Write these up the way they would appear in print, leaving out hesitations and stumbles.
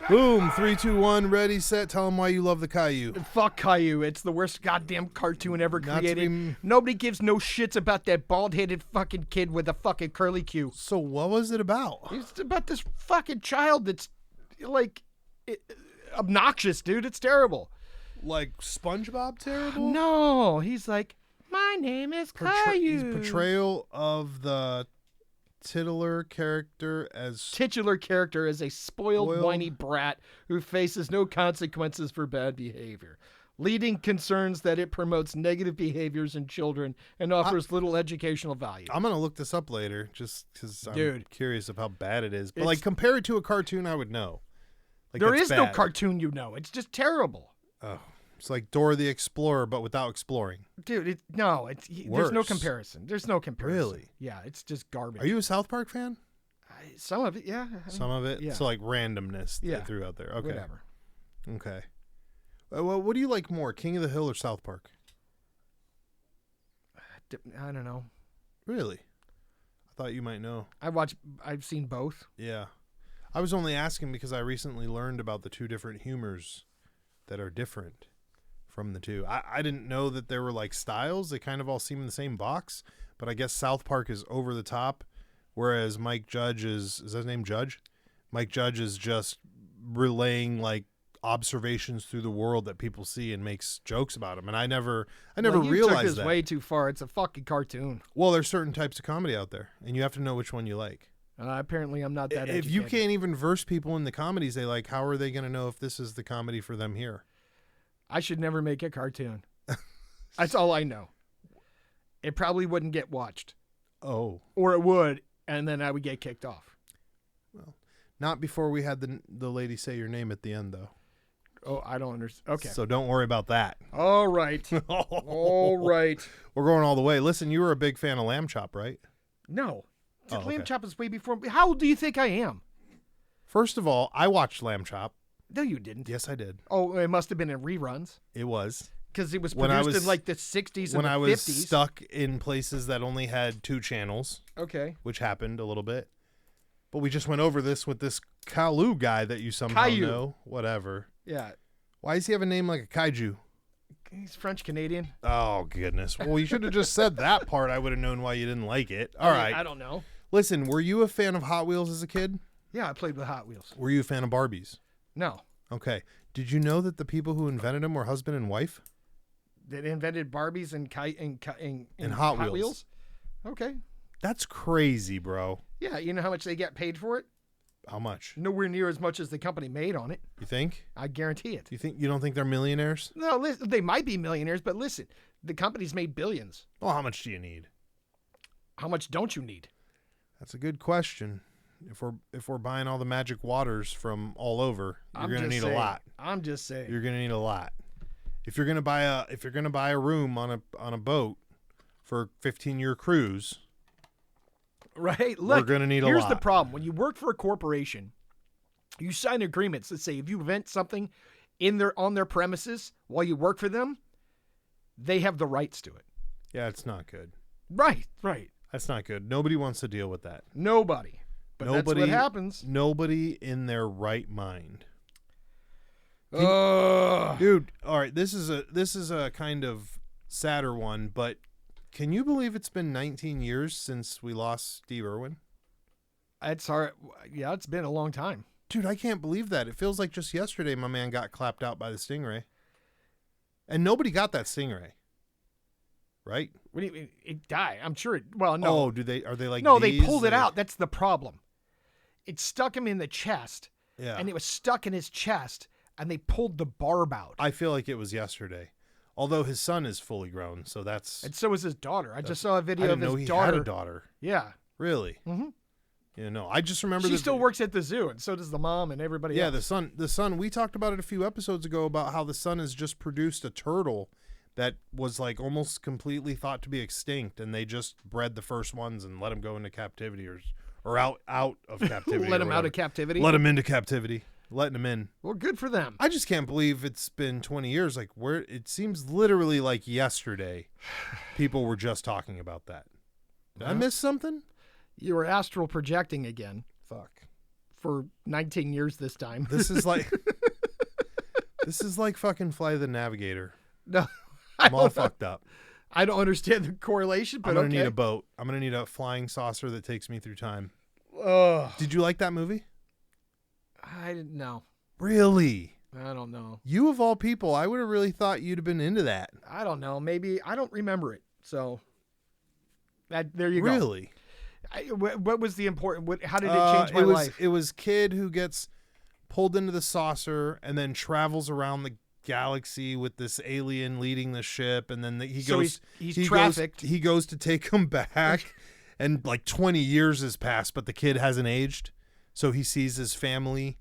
Boom, 3, 2, 1, ready, set. Tell them why you love the Caillou. Fuck Caillou. It's the worst goddamn cartoon ever Not to created. be- Nobody gives no shits about that bald-headed fucking kid with a fucking curly Q. So what was it about? It's about this fucking child that's like obnoxious, dude. It's terrible. Like SpongeBob terrible? No, he's like, my name is Caillou. His portrayal of the titular character as Titular character is a spoiled, whiny brat who faces no consequences for bad behavior. Leading concerns that it promotes negative behaviors in children and offers little educational value. I'm going to look this up later just because I'm Dude. curious of how bad it is. But like compare it to a cartoon, I would know. Like, there that's is no bad. cartoon, you know. It's just terrible. Oh, it's like Dora the Explorer, but without exploring. Dude, there's no comparison. There's no comparison. Really? Yeah, it's just garbage. Are you a South Park fan? Some of it, yeah. Some of it? Yeah. So like randomness they Yeah. threw out there. Okay. Whatever. Okay. Well, what do you like more, King of the Hill or South Park? I don't know. Really? I thought you might know. I've seen both. Yeah. I was only asking because I recently learned about the two different humors that are different from the two. I didn't know that there were like styles. They kind of all seem in the same box, but I guess South Park is over the top, whereas Mike Judge is that his name, Judge? Mike Judge is just relaying like observations through the world that people see and makes jokes about them. And I never You realized took this that. way too far. It's a fucking cartoon. Well, there's certain types of comedy out there, and you have to know which one you like. Apparently, I'm not that If you educated. can't even verse people in the comedies they like, how are they going to know if this is the comedy for them here? I should never make a cartoon. That's all I know. It probably wouldn't get watched. Oh. Or it would, and then I would get kicked off. Well, not before we had the lady say your name at the end, though. Oh, I don't understand. Okay. So don't worry about that. All right. All right. We're going all the way. Listen, you were a big fan of Lamb Chop, right? No. Okay. Lamb Chop is way before. How old do you think I am? First of all, I watched Lamb Chop. No, you didn't. Yes, I did. Oh, it must have been in reruns. It was. Because it was When produced I was- in like the 60s and When the I was 50s. stuck in places that only had 2 channels, Okay. which happened a little bit. But we just went over this with this Caillou guy that you somehow Caillou. know. Whatever. Yeah. Why does he have a name like a kaiju? He's French-Canadian. Oh, goodness. Well, you should have just said that part. I would have known why you didn't like it. All right. I don't know. Listen, were you a fan of Hot Wheels as a kid? Yeah, I played with Hot Wheels. Were you a fan of Barbies? No. Okay. Did you know that the people who invented them were husband and wife? They invented Barbies and Hot Wheels. Okay. That's crazy, bro. Yeah, you know how much they get paid for it? How much? Nowhere near as much as the company made on it. You think? I guarantee it. You don't think they're millionaires? No, listen, they might be millionaires, but listen, the company's made billions. Well, how much do you need? How much don't you need? That's a good question. If we're buying all the magic waters from all over, you're going to need a lot. I'm just saying. You're going to need a lot. If you're going to buy a room on a boat for a 15-year cruise, right? Look, we're going to need a lot. Here's the problem. When you work for a corporation, you sign agreements that say if you invent something on their premises while you work for them, they have the rights to it. Yeah, it's not good. Right. That's not good. Nobody wants to deal with that. Nobody. But that's what happens. Nobody in their right mind. Ugh. Dude, all right, this is a kind of sadder one, but can you believe it's been 19 years since we lost Steve Irwin? It's hard. Yeah, it's been a long time. Dude, I can't believe that. It feels like just yesterday my man got clapped out by the stingray. And nobody got that stingray. Right? What do you mean? It died. I'm sure it. Well, no. Oh, are they like No, these? they pulled it out. That's the problem. It stuck him in the chest. Yeah. And it was stuck in his chest, and they pulled the barb out. I feel like it was yesterday. Although his son is fully grown, so that's... And so is his daughter. I just saw a video I of didn't know his he daughter. had a daughter. Yeah. Really? Mm-hmm. Yeah, no. I just remember... She still works at the zoo, and so does the mom and everybody else. Yeah, the son. We talked about it a few episodes ago about how the son has just produced a turtle that was like almost completely thought to be extinct, and they just bred the first ones and let them go into captivity or out of captivity. Let him out of captivity? Let him into captivity. Letting him in. Well, good for them. I just can't believe it's been 20 years. Like, where it seems literally like yesterday people were just talking about that. Did I miss something? You were astral projecting again. Fuck. for 19 years this time. This is like fucking Fly the Navigator. No, I'm all fucked up. I don't understand the correlation, but I'm gonna okay. need a boat. I'm gonna need a flying saucer that takes me through time. Ugh. Did you like that movie? I didn't know. Really? I don't know. You of all people, I would have really thought you'd have been into that. I don't know. Maybe I don't remember it. So there you go. Really? What was the important? How did it change my life? It was kid who gets pulled into the saucer and then travels around the galaxy with this alien leading the ship, and then he's trafficked. He goes to take him back, and like 20 years has passed, but the kid hasn't aged, so he sees his family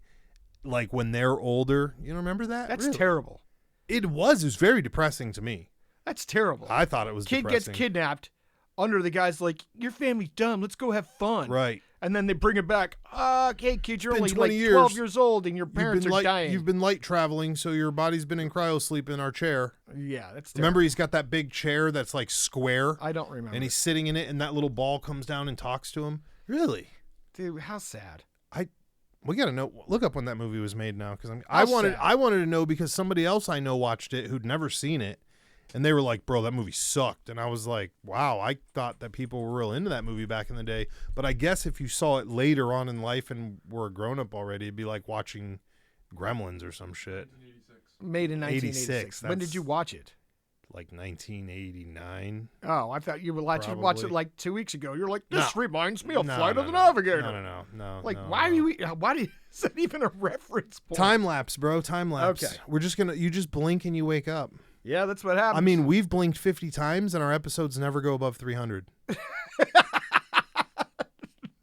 like when they're older. You don't remember that? That's really? terrible. It was very depressing to me. That's terrible. I thought it was Kid depressing. gets kidnapped. Under the guy's like, your family's dumb. Let's go have fun. Right. And then they bring it back. Okay, kid, you're It's been only 20 like years. 12 years old and your parents are dying. You've been light traveling, so your body's been in cryosleep in our chair. Yeah, that's terrible. Remember, he's got that big chair that's like square. I don't remember. And he's sitting in it, and that little ball comes down and talks to him. Really? Dude, how sad. We gotta know. Look up when that movie was made now, because How I wanted to know because somebody else I know watched it who'd never seen it, and they were like, "Bro, that movie sucked." And I was like, "Wow, I thought that people were real into that movie back in the day." But I guess if you saw it later on in life and were a grown up already, it'd be like watching Gremlins or some shit. Made in 1986. 86, When did you watch it? Like 1989. Oh, I thought you would watch it Probably. like 2 weeks ago. You're like, this No. reminds me of No, Flight no, of the no. Navigator. No. Like, no, why no. is that even a reference point? Time lapse, bro? Time lapse. Okay. You just blink and you wake up. Yeah, that's what happens. I mean, we've blinked 50 times and our episodes never go above 300.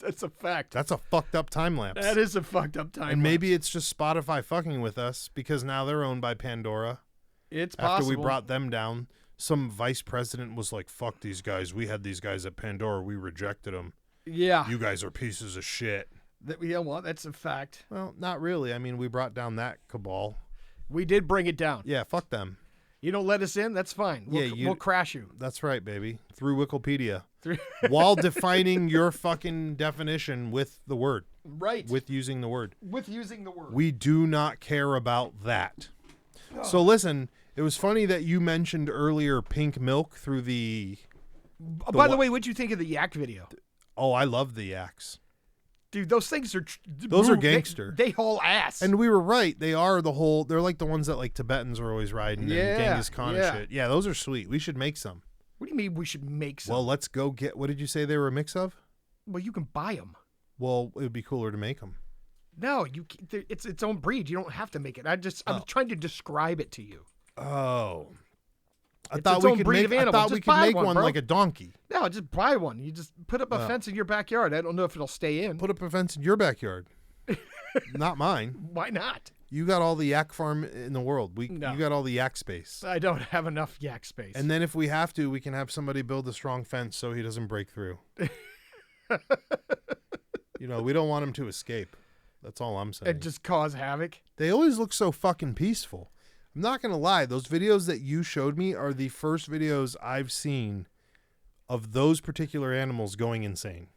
that's a fact. That's a fucked up time lapse. That is a fucked up time. And maybe it's just Spotify fucking with us because now they're owned by Pandora. It's After possible. we brought them down, some vice president was like, "Fuck these guys. We had these guys at Pandora. We rejected them. Yeah. You guys are pieces of shit." Yeah, well, that's a fact. Well, not really. I mean, we brought down that cabal. We did bring it down. Yeah, fuck them. You don't let us in, that's fine. We'll crash you. That's right, baby. Through Wikipedia. Through- While defining your fucking definition with the word. Right. With using the word. With using the word. We do not care about that. So listen, it was funny that you mentioned earlier pink milk through the... By the way, what'd you think of the Yak video? Oh, I love the yaks. Dude, those things are... Those are gangster. They haul ass. And we were right. They're like the ones that like Tibetans are always riding and Genghis Khan and shit. Yeah, those are sweet. We should make some. What do you mean we should make some? Well, let's go get... What did you say they were a mix of? Well, you can buy them. Well, it would be cooler to make them. No, it's its own breed. You don't have to make it. I'm trying to describe it to you. Oh. I It's thought its we own could breed make, of I animal. thought Just we could buy make one, one bro. like a donkey. No, just buy one. You just put up a fence in your backyard. I don't know if it'll stay in. Put up a fence in your backyard. Not mine. Why not? You got all the yak farm in the world. No. You got all the yak space. I don't have enough yak space. And then if we have to, we can have somebody build a strong fence so he doesn't break through. We don't want him to escape. That's all I'm saying. And just cause havoc. They always look so fucking peaceful. I'm not going to lie. Those videos that you showed me are the first videos I've seen of those particular animals going insane.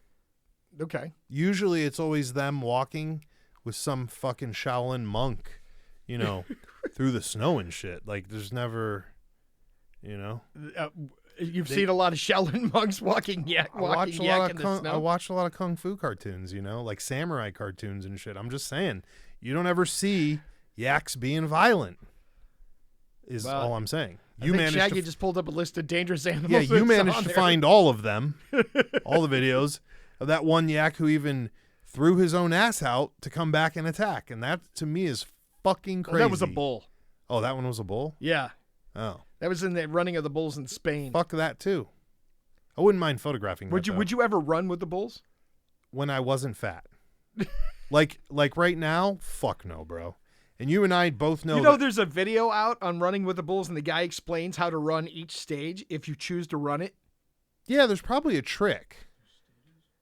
Okay. Usually it's always them walking with some fucking Shaolin monk, through the snow and shit. Like there's never, You've seen a lot of Shaolin monks walking yak in the snow. I watched a lot of kung fu cartoons, like samurai cartoons and shit. I'm just saying, you don't ever see yaks being violent. Is all I'm saying. I think Shaggy just pulled up a list of dangerous animals. Yeah, you that's managed on to there. find all of them, all the videos of that one yak who even threw his own ass out to come back and attack, and that to me is fucking crazy. That was a bull. Oh, that one was a bull? Yeah. Oh. That was in the running of the bulls in Spain. Fuck that too. I wouldn't mind photographing that. Would you ever run with the bulls? When I wasn't fat. like right now, fuck no, bro. And you and I both know there's a video out on running with the bulls and the guy explains how to run each stage if you choose to run it. Yeah, there's probably a trick.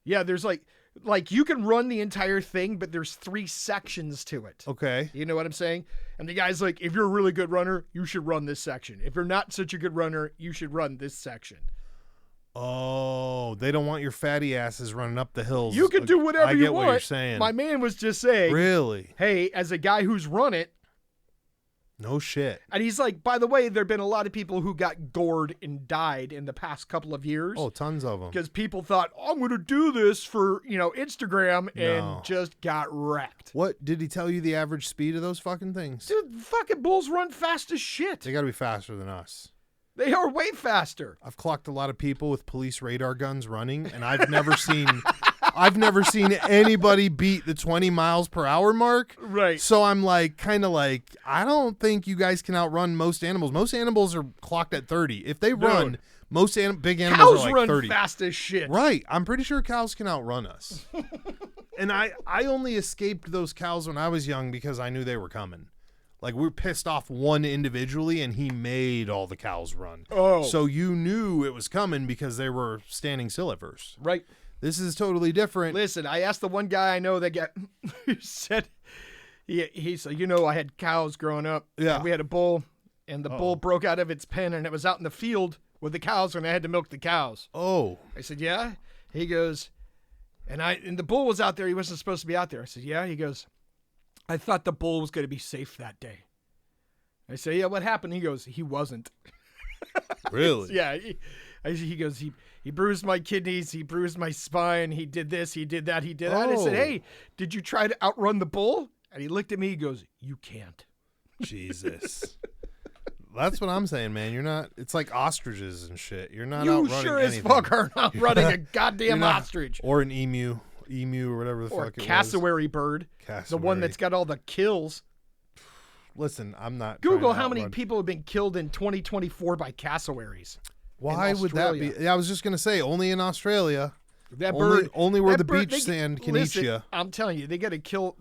Yeah, there's like you can run the entire thing, but there's 3 sections to it. Okay. You know what I'm saying? And the guy's like, if you're a really good runner, you should run this section. If you're not such a good runner, you should run this section. Oh, they don't want your fatty asses running up the hills. You can do whatever you want. I get what you're saying. My man was just saying, really? Hey, as a guy who's run it, no shit. and he's like, by the way, there have been a lot of people who got gored and died in the past couple of years. Oh, tons of them. Because people thought, I'm going to do this for, Instagram, and just got wrecked. What, did he tell you the average speed of those fucking things? Dude, fucking bulls run fast as shit. They got to be faster than us. They are way faster. I've clocked a lot of people with police radar guns running, and I've never seen anybody beat the 20 miles per hour mark. Right. So I'm kind of like, I don't think you guys can outrun most animals. Most animals are clocked at 30. If they run, most big animals cows are like run 30. Fast as shit. Right. I'm pretty sure cows can outrun us. And I only escaped those cows when I was young because I knew they were coming. Like, we were pissed off one individually, and he made all the cows run. Oh. So you knew it was coming because they were standing still at first. Right. This is totally different. Listen, I asked the one guy I know that who said, he said, I had cows growing up. Yeah. And we had a bull, and the bull broke out of its pen, and it was out in the field with the cows, and I had to milk the cows. Oh. I said, yeah? He goes, and the bull was out there. He wasn't supposed to be out there. I said, yeah? He goes, I thought the bull was going to be safe that day. I say, yeah, what happened? He goes, he wasn't. Really? Yeah. He goes, he bruised my kidneys. He bruised my spine. He did this. He did that. He did that. I said, hey, did you try to outrun the bull? And he looked at me. He goes, you can't. Jesus. That's what I'm saying, man. You're not. It's like ostriches and shit. You're not you outrunning sure anything. as fuck are not running a goddamn ostrich. Or an emu or whatever the or fuck it was. cassowary bird. The one that's got all the kills. Listen, I'm not. Google how many people have been killed in 2024 by cassowaries. Why would that be? Yeah, I was just gonna say only in Australia. That bird, only where the beach sand can eat you. I'm telling you, they got a kill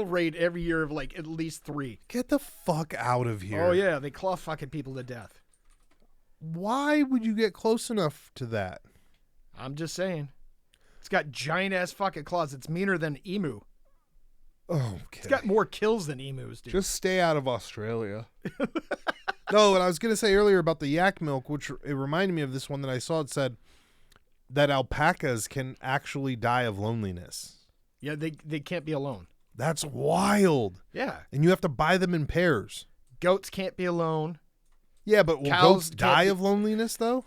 rate every year of like at least 3. Get the fuck out of here. Oh yeah, they claw fucking people to death. Why would you get close enough to that? I'm just saying. It's got giant ass fucking claws. It's meaner than emu. Okay. It's got more kills than emus, dude. Just stay out of Australia. No, and I was going to say earlier about the yak milk, which it reminded me of this one that I saw. It said that alpacas can actually die of loneliness. Yeah, they can't be alone. That's wild. Yeah. And you have to buy them in pairs. Goats can't be alone. Yeah, but will goats die of loneliness, though?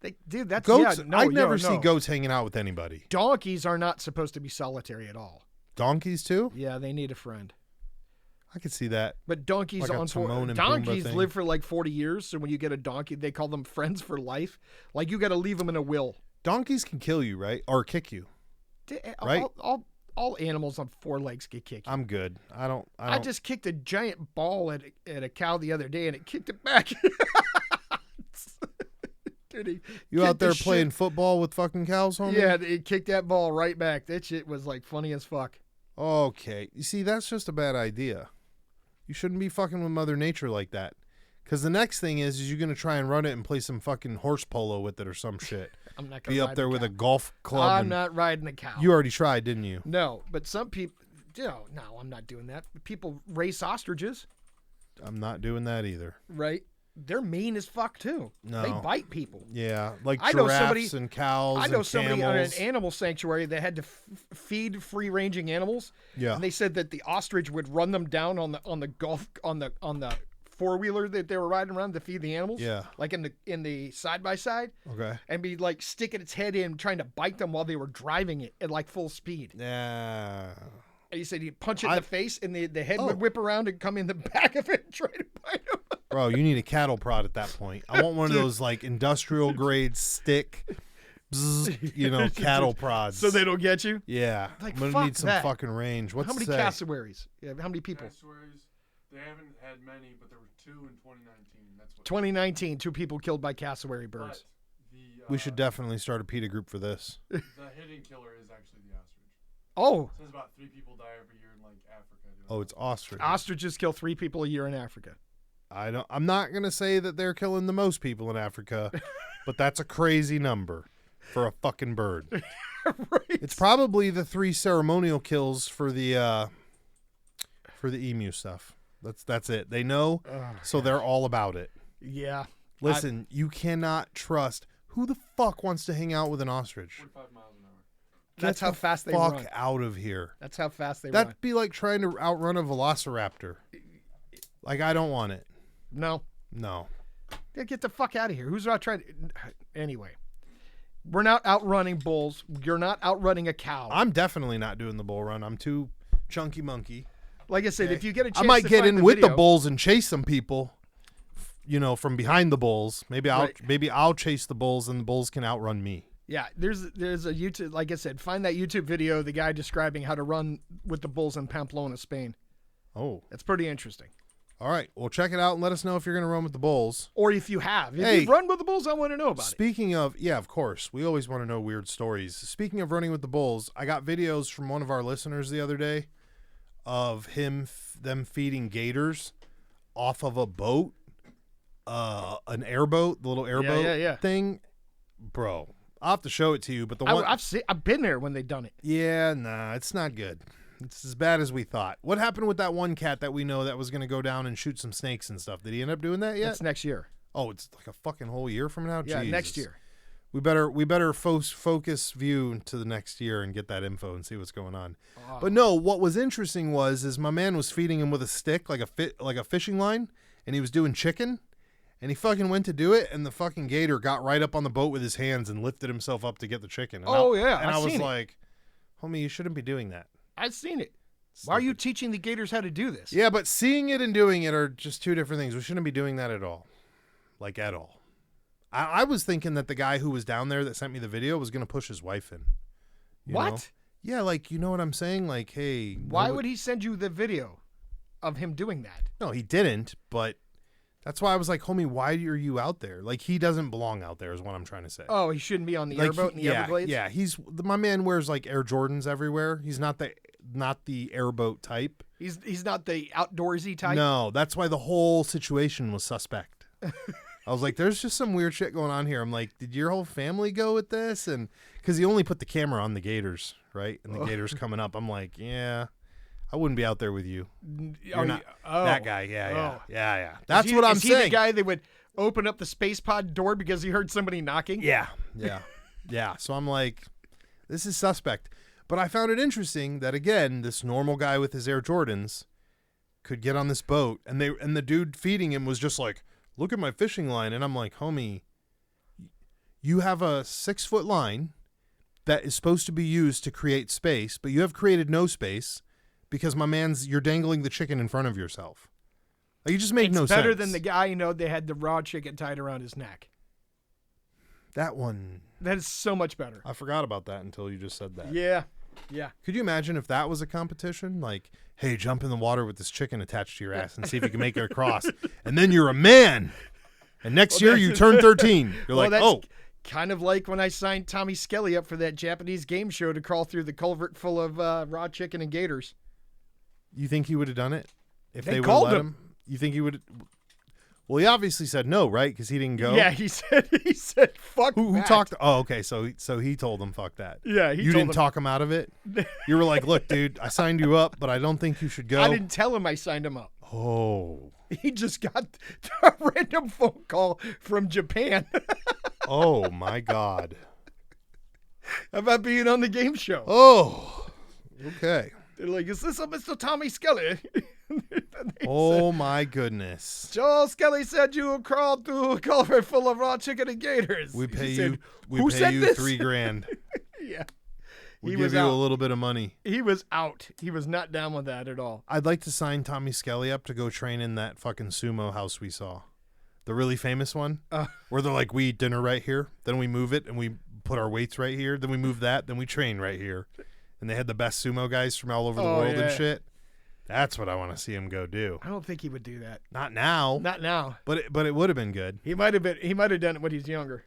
That's goats. Yeah, no, I'd never no. see goats hanging out with anybody. Donkeys are not supposed to be solitary at all. Donkeys too? Yeah, they need a friend. I could see that. But donkeys like donkeys live for like 40 years. So when you get a donkey, they call them friends for life. Like you got to leave them in a will. Donkeys can kill you, right? Or kick you, right? All animals on 4 legs get kicked. I'm good. I just kicked a giant ball at a cow the other day, and it kicked it back. Dude, you out there playing football with fucking cows, homie? Yeah, it kicked that ball right back. That shit was like funny as fuck. Okay. You see, that's just a bad idea. You shouldn't be fucking with Mother Nature like that. Because the next thing is you're going to try and run it and play some fucking horse polo with it or some shit. I'm not going to be up there with a golf club. I'm not riding a cow. You already tried, didn't you? No, but some people, no, I'm not doing that. People race ostriches. I'm not doing that either. Right? They're mean as fuck too. No. They bite people. Yeah, like giraffes and cows. I know and somebody camels. on an animal sanctuary that had to feed free-ranging animals. Yeah, and they said that the ostrich would run them down on the four-wheeler that they were riding around to feed the animals. Yeah, like in the side-by-side. Okay, and be like sticking its head in, trying to bite them while they were driving it at like full speed. Yeah. And he said he'd punch it in the face, and the head would whip around and come in the back of it and try to bite him. Bro, you need a cattle prod at that point. I want one of those like industrial grade stick, cattle prods. So they don't get you? Yeah. Like, I'm gonna need some that. fucking range. What's how many cassowaries? Yeah, how many people? Cassowaries, they haven't had many, but there were 2 in 2019. That's what 2019, 2 people killed by cassowary birds. We should definitely start a PETA group for this. The hidden killer is actually the ostrich. Oh. It says about 3 people die every year in like Africa. Oh, it's ostrich. Ostriches kill 3 people a year in Africa. I'm not gonna say that they're killing the most people in Africa, but that's a crazy number for a fucking bird. Right. It's probably the 3 ceremonial kills for the emu stuff. That's it. They know, so they're all about it. Yeah. Listen, you cannot trust Who the fuck wants to hang out with an ostrich? 45 miles an hour. That's Get how the fast they fuck run. out of here. That's how fast they run. That'd be like trying to outrun a velociraptor. Like, I don't want it. No. No. Get the fuck out of here. Who's out trying? Anyway, we're not outrunning bulls. You're not outrunning a cow. I'm definitely not doing the bull run. I'm too chunky monkey. Like I said, if you get a chance I might to get find in with the video- bulls and chase some people, from behind the bulls. Maybe Right. I'll chase the bulls and the bulls can outrun me. Yeah, there's a YouTube. Like I said, find that YouTube video of the guy describing how to run with the bulls in Pamplona, Spain. Oh, That's pretty interesting. all right. Well, check it out and let us know if you're going to run with the bulls. Or if you have, if Hey. you've run with the bulls, I want to know about it. Speaking of, yeah, of course, we always want to know weird stories. Speaking of running with the bulls, I got videos from one of our listeners the other day of them feeding gators off of a boat, an airboat, the little airboat yeah. thing, bro. I'll have to show it to you, but the one, I've been there when they've done it. yeah, nah, it's not good. It's as bad as we thought. What happened with that one cat that we know that was going to go down and shoot some snakes and stuff? Did he end up doing that yet? That's next year. Oh, it's like a fucking whole year from now. Yeah, Jesus. next year. We better focus view to the next year and get that info and see what's going on. But no, what was interesting is my man was feeding him with a stick, like a fishing line, and he was doing chicken, and he fucking went to do it, and the fucking gator got right up on the boat with his hands and lifted himself up to get the chicken. And I was seen it. like, homie, you shouldn't be doing that. I've seen it. Why are you teaching the gators how to do this? Yeah, but seeing it and doing it are just two different things. We shouldn't be doing that at all. Like, at all. I was thinking that the guy who was down there that sent me the video was going to push his wife in. You What? know? Yeah, like, you know what I'm saying? Like, hey. Why would he send you the video of him doing that? No, he didn't, but that's why I was like, homie, why are you out there? Like, he doesn't belong out there is what I'm trying to say. Oh, he shouldn't be on the Like, airboat in the Everglades? Yeah, my man wears like Air Jordans everywhere. He's not the airboat type. He's not the outdoorsy type? No, that's why the whole situation was suspect. I was like, there's just some weird shit going on here. I'm like, did your whole family go with this? And because he only put the camera on the gators, right? And the gators coming up. I'm like, yeah, I wouldn't be out there with you. You're not that guy. Yeah. That's what I'm saying. Is he the guy that would open up the space pod door because he heard somebody knocking? Yeah. So I'm like, this is suspect. But I found it interesting that, again, this normal guy with his Air Jordans could get on this boat, and the dude feeding him was just like, look at my fishing line. And I'm like, homie, you have a 6-foot line that is supposed to be used to create space, but you have created no space because you're dangling the chicken in front of yourself. Like, you just make no sense. It's better than the guy, they had the raw chicken tied around his neck. That one. That is so much better. I forgot about that until you just said that. Yeah. Could you imagine if that was a competition? Like, hey, jump in the water with this chicken attached to your ass and see if you can make it across. And then you're a man. And next year you turn 13. You're that's kind of like when I signed Tommy Skelly up for that Japanese game show to crawl through the culvert full of raw chicken and gators. You think he would have done it if They they would called let him. him? You think he would? Well, he obviously said no, right? Because he didn't go. Yeah, he said fuck. Who that. talked? Oh, okay. So he told him fuck that. Yeah, you didn't talk him out of it. You were like, look, dude, I signed you up, but I don't think you should go. I didn't tell him I signed him up. Oh. He just got a random phone call from Japan Oh my God. about being on the game show. Oh. Okay. They're like, is this a Mr. Tommy Skelly? Oh my goodness. Joel Skelly said you crawled through a culvert full of raw chicken and gators. We pay He you. said, We "Who pay said you this?" $3,000. Yeah. We He give was you out. a little bit of money. He was out. He was not down with that at all. I'd like to sign Tommy Skelly up to go train in that fucking sumo house we saw. The really famous one. Where they're like, we eat dinner right here. Then we move it and we put our weights right here. Then we move that. Then we train right here. And they had the best sumo guys from all over the world and shit. That's what I want to see him go do. I don't think he would do that. Not now. Not now. But it would have been good. He might have done it when he's younger.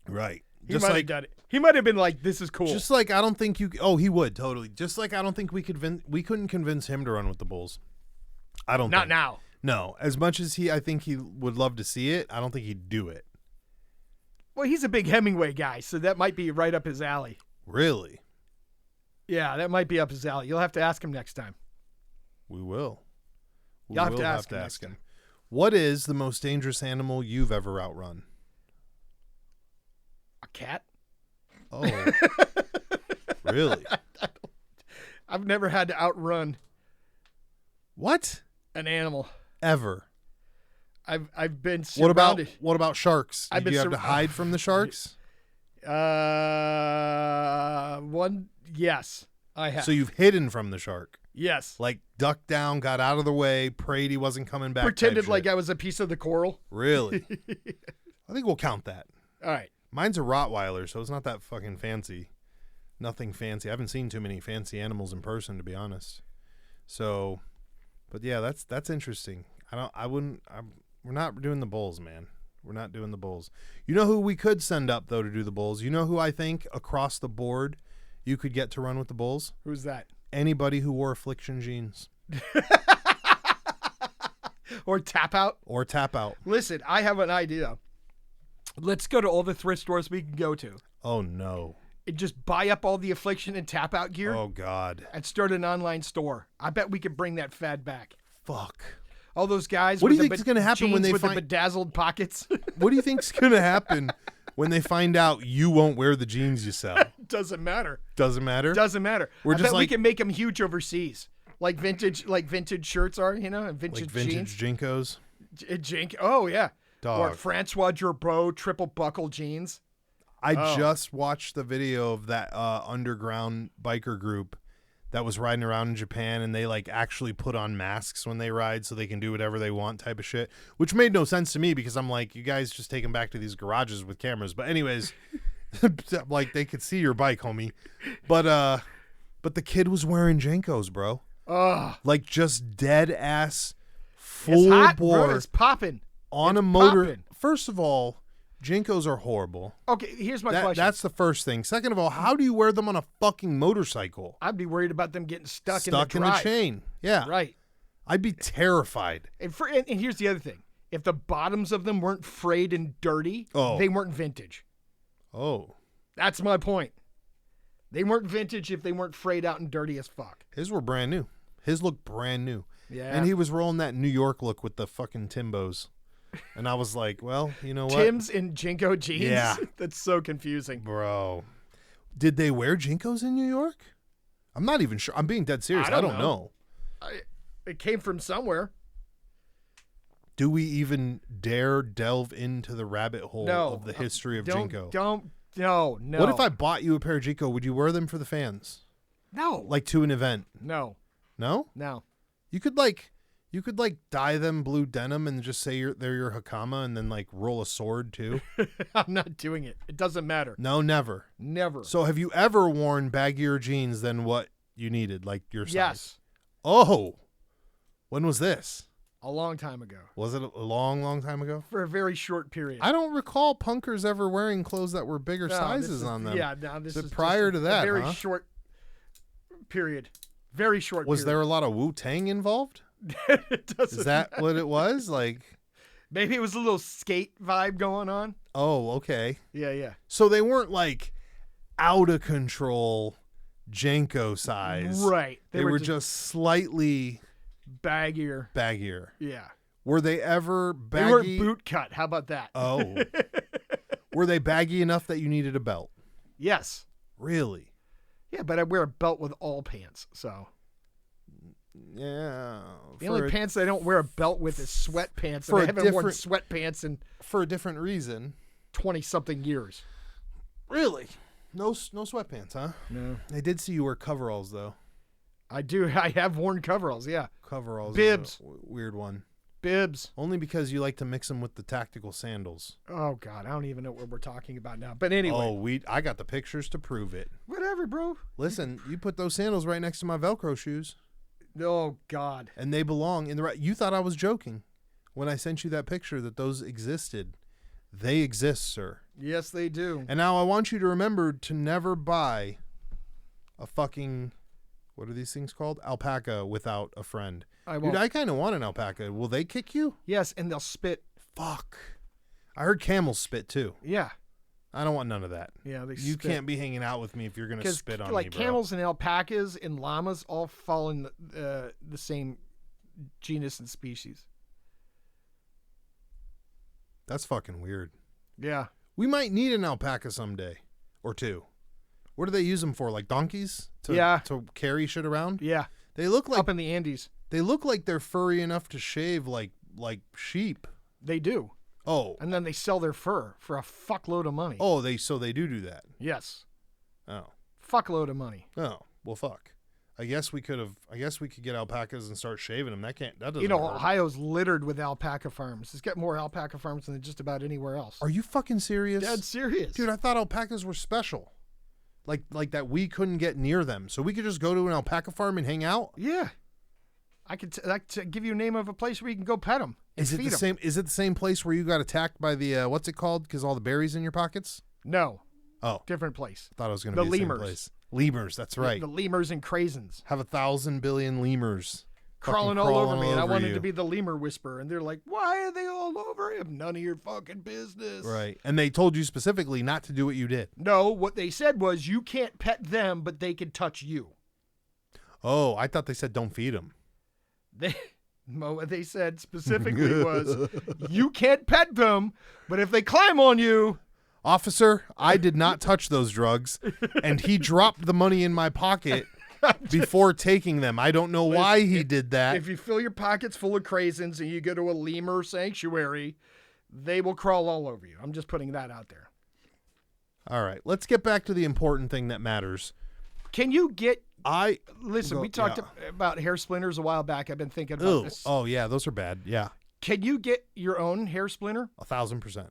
Right. He might have done it. He might have been like, this is cool. Just like I don't think you. Oh, he would totally. Just like I don't think we couldn't convince him to run with the Bulls. I don't. Not think. now. No, as much as I think he would love to see it. I don't think he'd do it. Well, he's a big Hemingway guy, so that might be right up his alley. Really? Yeah, that might be up his alley. You'll have to ask him next time. We will. You'll have to ask him next time. What is the most dangerous animal you've ever outrun? A cat? Oh, really? I've never had to outrun What? an animal. Ever? I've been surrounded. What about sharks? I've Did been you have to hide from the sharks? Yes, I have. So you've hidden from the shark, yes. like ducked down, got out of the way, prayed he wasn't coming back. Pretended type like shit. I was a piece of the coral. Really? I think we'll count that. All right. Mine's a Rottweiler, so it's not that fucking fancy. Nothing fancy. I haven't seen too many fancy animals in person, to be honest. So, but yeah, that's interesting. We're not doing the bulls, man. We're not doing the bulls. You know who we could send up though to do the bulls? You know who I think across the board you could get to run with the bulls? Who's that? Anybody who wore Affliction jeans Or tap out. or Tap Out. Listen, I have an idea. Let's go to all the thrift stores we can go to Oh no. and just buy up all the Affliction and tap out gear Oh god. and start an online store. I bet we could bring that fad back. Fuck. All those guys. What do you with think is going to happen when jeans they with find? the bedazzled pockets? What do you think's going to happen when they find out you won't wear the jeans you sell? Doesn't matter. Doesn't matter. Doesn't matter. We're I just bet we like- can make them huge overseas, like vintage shirts are, and Like vintage vintage jeans. Jinkos. Jink. Oh yeah. Or Dog. Francois Gerbeau triple buckle jeans. I Oh. just watched the video of that underground biker group that was riding around in Japan, and they like actually put on masks when they ride so they can do whatever they want type of shit, which made no sense to me because I'm like, you guys just take them back to these garages with cameras. But anyways, like they could see your bike, homie. But the kid was wearing Jenkos, bro. Ugh. Like just dead ass It's full hot, bro. bore It's popping. on It's a motor. popping. First of all, Jenkos are horrible. Okay, here's my question. That's the first thing. Second of all, how do you wear them on a fucking motorcycle? I'd be worried about them getting stuck in Stuck the in the drive. chain. Yeah. Right. I'd be terrified. And here's the other thing. If the bottoms of them weren't frayed and dirty, Oh. they weren't vintage. Oh. That's my point. They weren't vintage if they weren't frayed out and dirty as fuck. His were brand new. His looked brand new. Yeah. And he was rolling that New York look with the fucking Timbos. And I was like, well, you know what? Tim's in Jinko jeans. Yeah. That's so confusing. Bro. Did they wear Jinkos in New York? I'm not even sure. I'm being dead serious. I I don't don't know. It came from somewhere. Do we even dare delve into the rabbit hole No. of the history of Don't. Jinko? No. What if I bought you a pair of Jinko? Would you wear them for the fans? No. Like to an event? No. No? No. You could dye them blue denim and just say they're your hakama and then like roll a sword too. I'm not doing it. It doesn't matter. No, never. Never. So have you ever worn baggier jeans than what you needed, like your size? Yes. Oh, when was this? A long time ago. Was it a long, long time ago? For a very short period. I don't recall punkers ever wearing clothes that were bigger No, sizes this is- on them. Yeah, no, this Is it is prior just to that, a very huh? short period. Very short Was there period. a lot of Wu-Tang involved? It doesn't Is that matter. what it was? Like, Maybe it was a little skate vibe going on. oh, okay. Yeah. So they weren't like out of control Janko size. Right. They were just slightly baggier. baggier. Yeah. Were they ever baggy? They weren't boot cut. How about that? Oh. Were they baggy enough that you needed a belt? Yes. Really? Yeah, but I wear a belt with all pants, so. Yeah. The only pants I don't wear a belt with is sweatpants, for and I a haven't worn different- sweatpants in for a different reason. 20-something years. Really? No sweatpants, huh? No. I did see you wear coveralls though. I do. I have worn coveralls, yeah. Coveralls. Bibs. Is a weird one. Bibs. Only because you like to mix them with the tactical sandals. Oh, God. I don't even know what we're talking about now. But anyway. Oh, I got the pictures to prove it. Whatever, bro. Listen, you put those sandals right next to my Velcro shoes, Oh, God. and they belong in the right. You thought I was joking when I sent you that picture that those existed. They exist, sir. Yes, they do. And now I want you to remember to never buy a fucking, what are these things called? Alpaca without a friend. I won't. Dude, I kind of want an alpaca. Will they kick you? Yes, and they'll spit. Fuck. I heard camels spit too. Yeah. I don't want none of that. Yeah, they You spit. can't be hanging out with me if you're going to Because spit on like me, bro. camels and alpacas and llamas all fall in the same genus and species. That's fucking weird. Yeah. We might need an alpaca someday or two. What do they use them for? Like donkeys to carry shit around? Yeah. They look like up in the Andes. They look like they're furry enough to shave like sheep. They do. Oh. And then they sell their fur for a fuckload of money. Oh, they do that. Yes. Oh. Fuckload of money. Oh, well fuck. I guess we could get alpacas and start shaving them. That doesn't You know, hurt. Ohio's littered with alpaca farms. It's got more alpaca farms than just about anywhere else. Are you fucking serious? Dead serious. Dude, I thought alpacas were special. Like that we couldn't get near them. So we could just go to an alpaca farm and hang out? Yeah. I could give you a name of a place where you can go pet them. Is it the same place where you got attacked by the what's it called? Because all the berries in your pockets? No. Oh. Different place. I thought it was going to be the same place. Lemurs, that's right. The lemurs and craisins. Have 1,000 billion lemurs crawling all over me, and I wanted to be the lemur whisperer, and they're like, "Why are they all over him? None of your fucking business." Right, and they told you specifically not to do what you did. No, what they said was you can't pet them, but they can touch you. Oh, I thought they said don't feed them. What they said specifically was you can't pet them, but if they climb on you. Officer, I did not touch those drugs, and he dropped the money in my pocket before taking them. I don't know why he did that. If you fill your pockets full of craisins and you go to a lemur sanctuary, they will crawl all over you. I'm just putting that out there. All right, let's get back to the important thing that matters. Can you get... Listen, we talked about hair splinters a while back. I've been thinking about this. Oh, yeah, those are bad. Yeah. Can you get your own hair splinter? 1,000%.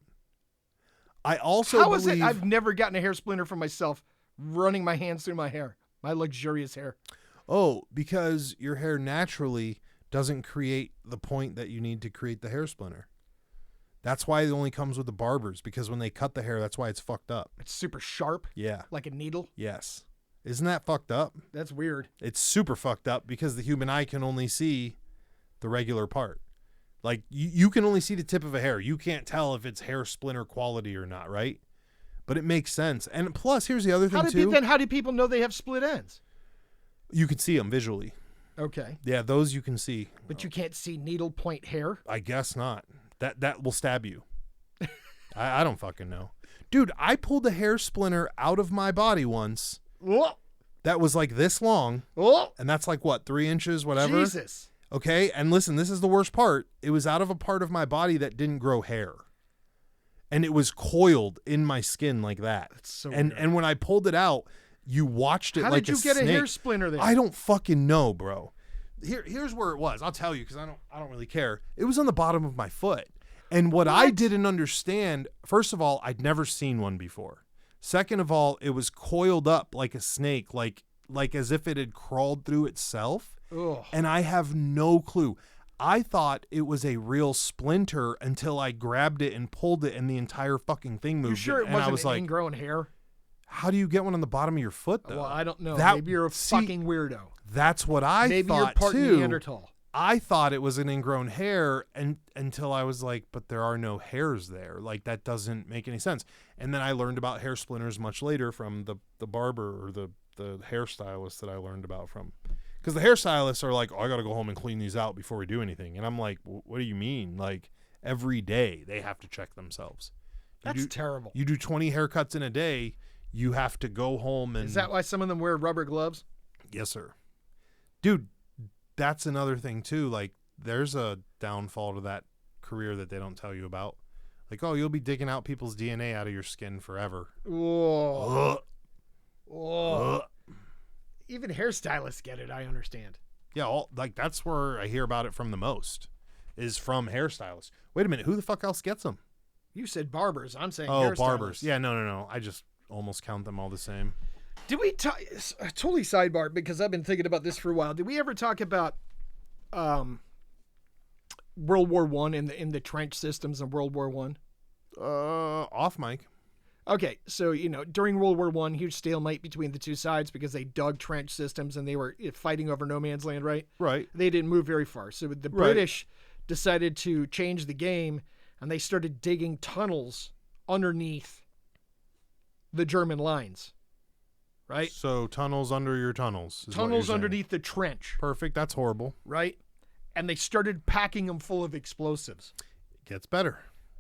I also How is it I've never gotten a hair splinter for myself running my hands through my hair, my luxurious hair? Oh, because your hair naturally doesn't create the point that you need to create the hair splinter. That's why it only comes with the barbers, because when they cut the hair, that's why it's fucked up. It's super sharp? Yeah. Like a needle? Yes. Isn't that fucked up? That's weird. It's super fucked up because the human eye can only see the regular part. Like, you can only see the tip of a hair. You can't tell if it's hair splinter quality or not, right? But it makes sense. And plus, here's the other thing, too. Then how do people know they have split ends? You can see them visually. Okay. Yeah, those you can see. But you can't see needle point hair? I guess not. That will stab you. I don't fucking know. Dude, I pulled a hair splinter out of my body once. Whoa. That was like this long. Whoa. And that's like, what, 3 inches, whatever? Jesus. Okay, and listen, this is the worst part. It was out of a part of my body that didn't grow hair. And it was coiled in my skin like that. That's so weird. And when I pulled it out, you watched it like a snake. How did you get a hair splinter there? I don't fucking know, bro. Here's where it was. I'll tell you because I don't really care. It was on the bottom of my foot. And what I didn't understand, first of all, I'd never seen one before. Second of all, it was coiled up like a snake, like as if it had crawled through itself. Ugh. And I have no clue. I thought it was a real splinter until I grabbed it and pulled it, and the entire fucking thing moved. You sure it and wasn't I was like, ingrown hair? How do you get one on the bottom of your foot, though? Well, I don't know. Maybe you're a fucking weirdo. That's what I Maybe thought, you're part too. Neanderthal. I thought it was an ingrown hair until I was like, but there are no hairs there. Like, that doesn't make any sense. And then I learned about hair splinters much later from the barber or the hairstylist that I learned about from. Because the hairstylists are like, oh, I got to go home and clean these out before we do anything. And I'm like, what do you mean? Like, every day they have to check themselves. That's terrible. You do 20 haircuts in a day, you have to go home and... Is that why some of them wear rubber gloves? Yes, sir. Dude, that's another thing, too. Like, there's a downfall to that career that they don't tell you about. Like, oh, you'll be digging out people's DNA out of your skin forever. Whoa. Ugh. Whoa. Even hairstylists get it, I understand. Yeah, that's where I hear about it from the most, is from hairstylists. Wait a minute, who the fuck else gets them? You said barbers. I'm saying hairstylists. Oh, barbers. Yeah, no. I just almost count them all the same. Did we totally sidebar because I've been thinking about this for a while. Did we ever talk about World War I in the trench systems in World War I? Off mic. Okay, so, during World War I, huge stalemate between the two sides because they dug trench systems and they were fighting over no man's land, right? Right. They didn't move very far. So the British decided to change the game, and they started digging tunnels underneath the German lines, right? So tunnels under your tunnels. Tunnels underneath the trench. Perfect. That's horrible. Right? And they started packing them full of explosives. It gets better.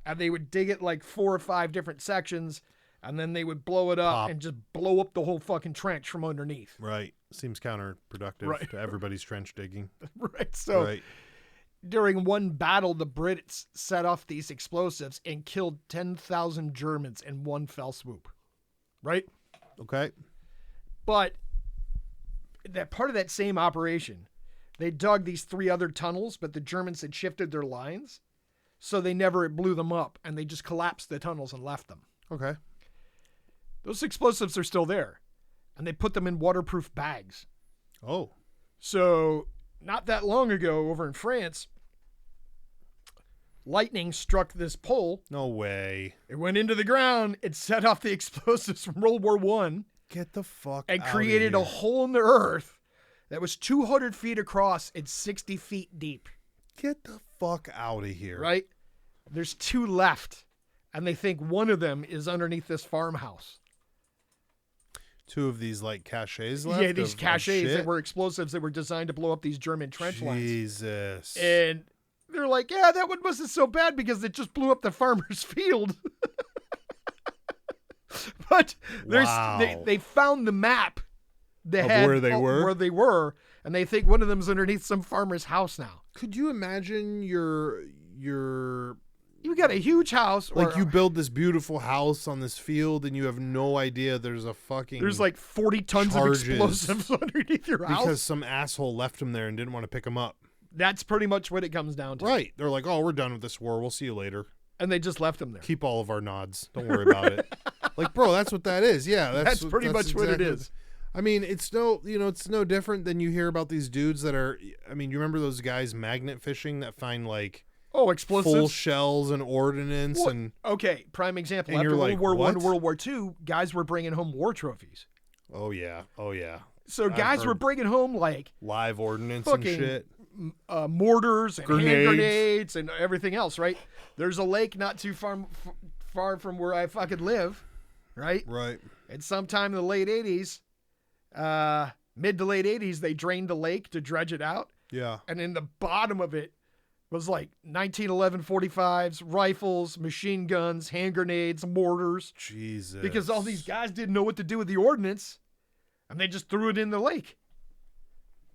and they would dig it like 4 or 5 different sections, and then they would blow it up Pop. and just blow up the whole fucking trench from underneath. Right. Seems counterproductive to everybody's trench digging. Right. So Right. during one battle, the Brits set off these explosives and killed 10,000 Germans in one fell swoop. Right? Okay. But that part of that same operation, they dug these 3 other tunnels, but the Germans had shifted their lines, so they never blew them up, and they just collapsed the tunnels and left them. Okay. Those explosives are still there, and they put them in waterproof bags. Oh. So not that long ago over in France, lightning struck this pole. No way. It went into the ground. It set off the explosives from World War I. Get the fuck And outta created here. a hole in the earth that was 200 feet across and 60 feet deep. Get the fuck out of here. Right? There's 2 left, and they think one of them is underneath this farmhouse. 2 of these like caches left. Yeah, these of caches that shit? were explosives that were designed to blow up these German trench lines. Jesus. And they're like, yeah, that one wasn't so bad because it just blew up the farmer's field. But Wow. they found the map that Of had where they were? where they were, and they think one of them's underneath some farmer's house now. Could you imagine your You got a huge house, like or you build this beautiful house on this field and you have no idea there's a fucking there's like 40 tons charges of explosives underneath your house. because some asshole left them there and didn't want to pick them up. That's pretty much what it comes down to. Right. They're like, "Oh, we're done with this war. We'll see you later. And they just left them there. Keep all of our nods. Don't worry about it." Like, bro, that's what that is. Yeah, That's pretty much what it exactly- is. I mean, it's no different than you hear about these dudes that are. I mean, you remember those guys magnet fishing that find like Oh, explosives. full shells and ordnance Well, and okay, prime example. And After you're World like, War I what? and World War II, guys were bringing home war trophies. oh yeah. So I've guys were heard bringing home like live ordnance and fucking shit. mortars and hand Grenades. grenades and everything else, right? There's a lake not too far from where I fucking live, right? Right. And sometime in the late 80s, mid to late 80s, they drained the lake to dredge it out. Yeah. And in the bottom of it was like 1911 45s, rifles, machine guns, hand grenades, mortars. Jesus. Because all these guys didn't know what to do with the ordnance, and they just threw it in the lake.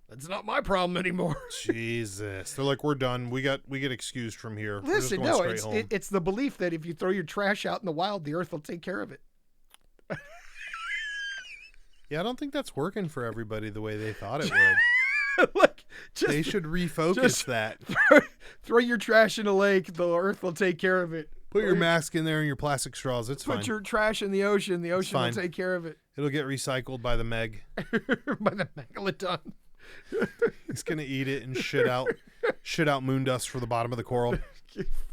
That's not my problem anymore. Jesus. They're like, we're done. We get excused from here. We're just Listen, going no, straight it's home. it's the belief that if you throw your trash out in the wild, the earth will take care of it. Yeah, I don't think that's working for everybody the way they thought it would. Like, They just should refocus just- that. throw your trash in a lake, the earth will take care of it. Put Or your you mask in there and your plastic straws. It's Put fine. your trash in the ocean will fine. take care of it. It'll get recycled by the Meg. By the megalodon. He's gonna eat it and shit out moon dust for the bottom of the coral.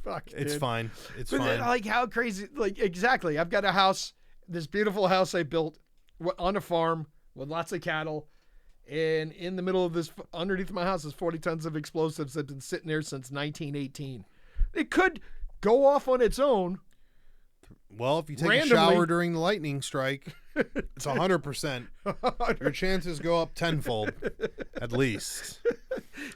Fuck, It's dude. fine. It's But then, fine. like, how crazy? Like, exactly. I've got a house, this beautiful house I built on a farm with lots of cattle, and in the middle of this, underneath my house, is 40 tons of explosives that have been sitting there since 1918. It could go off on its own. Well, if you take randomly- a shower during the lightning strike, it's 100%. Your chances go up tenfold, at least.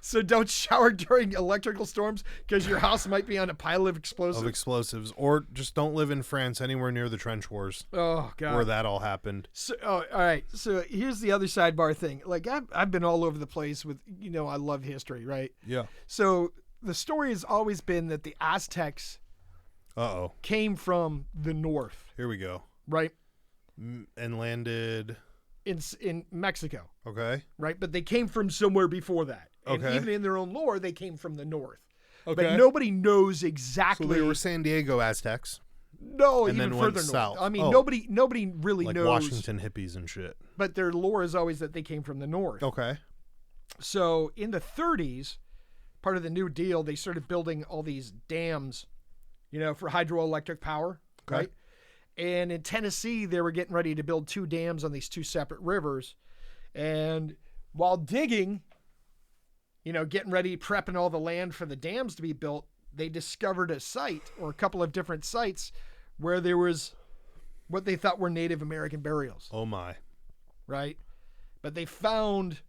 So don't shower during electrical storms because your house might be on a pile of explosives. Of explosives, or just don't live in France anywhere near the trench wars Oh God. where that all happened. So, all right. So here's the other sidebar thing. Like I've been all over the place with, I love history, right? Yeah. So the story has always been that the Aztecs Uh-oh. came from the north, Here we go. right? And landed. In Mexico, Okay. right? But they came from somewhere before that. And Okay. even in their own lore, they came from the north. Okay. But nobody knows So exactly. they were San Diego Aztecs, no, and even then went further north. south. I mean, Oh. nobody really like knows. Washington hippies and shit. But their lore is always that they came from the north. Okay. So in the 30s, part of the New Deal, they started building all these dams, for hydroelectric power, Okay. right? And in Tennessee, they were getting ready to build 2 dams on these 2 separate rivers. And while digging, getting ready, prepping all the land for the dams to be built, they discovered a site or a couple of different sites where there was what they thought were Native American burials. Oh my. Right? But they found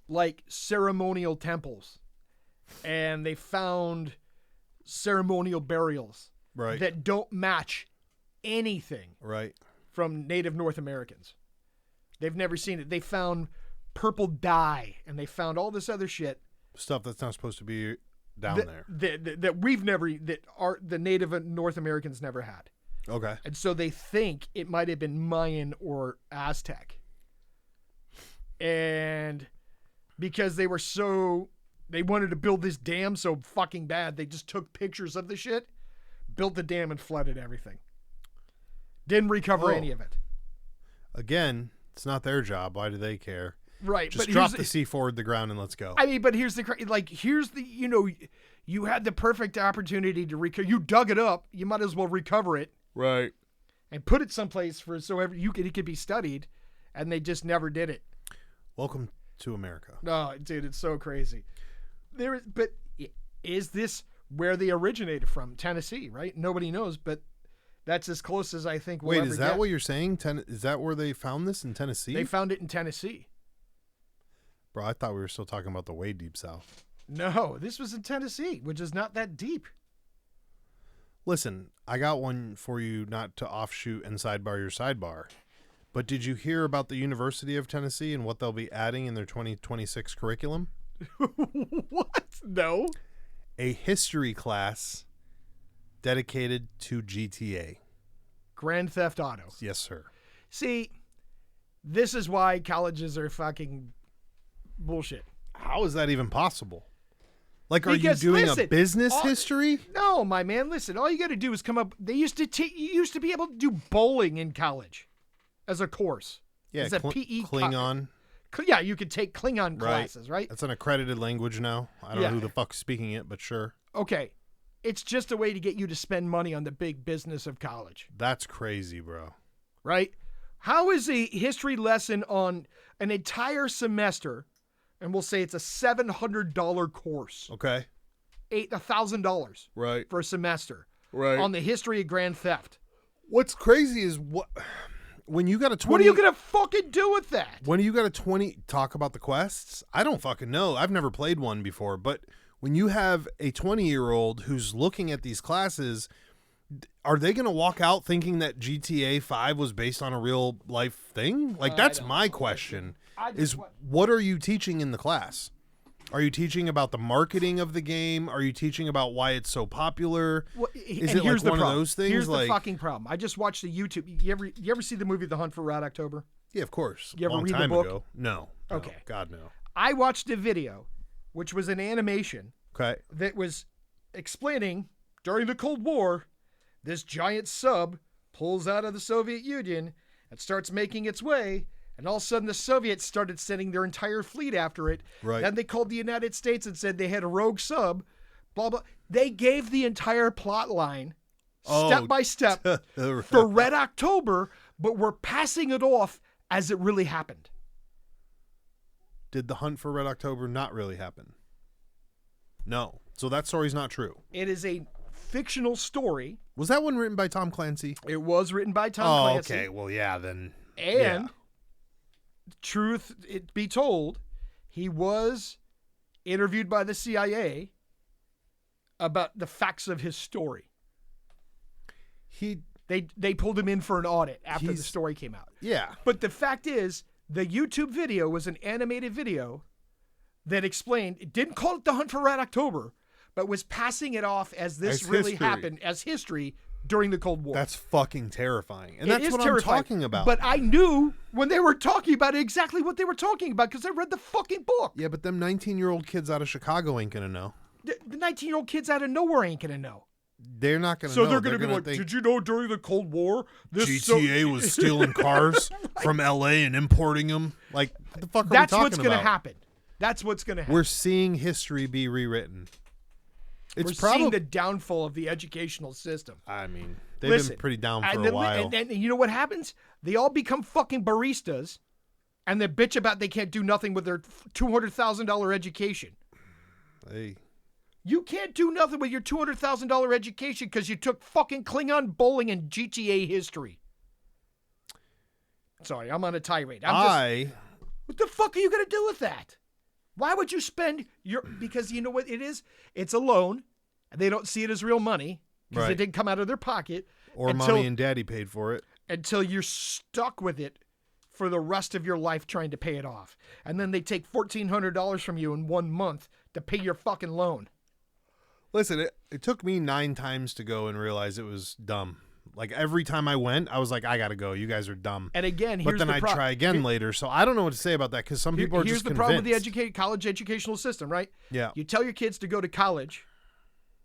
like ceremonial temples, and they found ceremonial burials Right. that don't match anything Right. from Native North Americans. They've never seen it. They found purple dye and they found all this other shit Stuff that's not supposed to be down there. that the Native North Americans never had. Okay. And so they think it might have been Mayan or Aztec. And because they wanted to build this dam so fucking bad, they just took pictures of the shit, built the dam, and flooded everything. Didn't recover any of it. Again, it's not their job. Why do they care? Right. Just drop the C4 at the ground and let's go. I mean, but here's you had the perfect opportunity to recover. You dug it up. You might as well recover it. Right. And put it someplace it could be studied, and they just never did it. Welcome to America. No, dude, it's so crazy. But is this where they originated from? Tennessee, right? Nobody knows, but that's as close as I think we'll ever Wait, is that get. what you're saying? Is that where they found this, in Tennessee? They found it in Tennessee. Bro, I thought we were still talking about the way deep south. No, this was in Tennessee, which is not that deep. Listen, I got one for you, not to offshoot and sidebar your sidebar. But did you hear about the University of Tennessee and what they'll be adding in their 2026 curriculum? What? No. A history class dedicated to GTA. Grand Theft Auto. Yes, sir. See, this is why colleges are fucking bullshit. How is that even possible? Like, are Because, you doing listen, a business history? No, my man. Listen, all you got to do is come up. They used to you used to be able to do bowling in college as a course. Yeah, as a PE Klingon. Yeah, you could take Klingon classes, right? That's an accredited language now. I don't know who the fuck's speaking it, but sure. Okay. It's just a way to get you to spend money on the big business of college. That's crazy, bro. Right? How is a history lesson on an entire semester, and we'll say it's a $700 course. Okay. $1,000 Right. for a semester. Right. On the history of Grand Theft. What's crazy is when you got a 20. What are you going to fucking do with that? When you got a 20, talk about the quests? I don't fucking know. I've never played one before, but when you have a 20-year-old who's looking at these classes, are they going to walk out thinking that GTA 5 was based on a real life thing? Like, that's my question. What are you teaching in the class? Are you teaching about the marketing of the game? Are you teaching about why it's so popular? Well, is it like one of those things? Here's like, the fucking problem. I just watched the YouTube. You ever see the movie The Hunt for Red October? Yeah, of course. You ever Long read the time book? ago. No. Okay. God, no. I watched a video, which was an animation Okay. that was explaining during the Cold War, this giant sub pulls out of the Soviet Union and starts making its way. And all of a sudden, the Soviets started sending their entire fleet after it. Right. Then they called the United States and said they had a rogue sub, blah, blah. They gave the entire plot line, step by step, for Red October, but we're passing it off as it really happened. Did the Hunt for Red October not really happen? No. So that story's not true. It is a fictional story. Was that one written by Tom Clancy? It was written by Tom Clancy. Okay. Well, yeah, then. And truth it be told, he was interviewed by the CIA about the facts of his story. They pulled him in for an audit after the story came out. Yeah. But the fact is, the YouTube video was an animated video that explained, it didn't call it The Hunt for Red October, but was passing it off as this really history. happened as history during the Cold War. That's fucking terrifying. And It that's is what terrifying, I'm talking about. But I knew when they were talking about it exactly what they were talking about because I read the fucking book. Yeah, but them 19-year-old kids out of Chicago ain't going to know. The 19-year-old kids out of nowhere ain't going to know. They're not going to know. So they're going to be like, think did you know during the Cold War? GTA was stealing cars from L.A. and importing them? Like, what the fuck are we talking about? That's what's going to happen. That's what's going to happen. We're seeing history be rewritten. We're seeing the downfall of the educational system. I mean, they've been pretty down for a while. And you know what happens? They all become fucking baristas, and they bitch about they can't do nothing with their $200,000 education. Hey. You can't do nothing with your $200,000 education because you took fucking Klingon bowling and GTA history. Sorry, I'm on a tirade. What the fuck are you going to do with that? Why would you spend because you know what it is? It's a loan, and they don't see it as real money because it Right. didn't come out of their pocket. Or until- mommy and daddy paid for it. Until you're stuck with it for the rest of your life trying to pay it off. And then they take $1,400 from you in 1 month to pay your fucking loan. Listen, it took me 9 times to go and realize it was dumb. Like every time I went, I was like, I gotta go. You guys are dumb. And again, But here's then the I'd problem. try again later. So I don't know what to say about that because some people are Here's just the convinced. problem with the college educational system, right? Yeah. You tell your kids to go to college.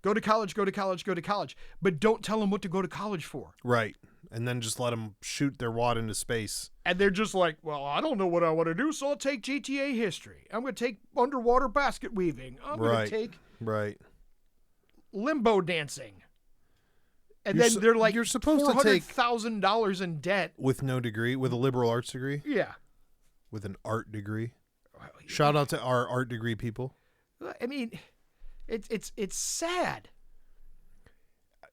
Go to college, go to college, go to college. But don't tell them what to go to college for. Right. And then just let them shoot their wad into space. And they're just like, well, I don't know what I want to do, so I'll take GTA history. I'm going to take underwater basket weaving. I'm going to take Right. limbo dancing. And You're then they're like, you're supposed to take $400,000 in debt. with no degree, with a liberal arts degree, Yeah. with an art degree. Shout out to our art degree people. I mean, it's sad.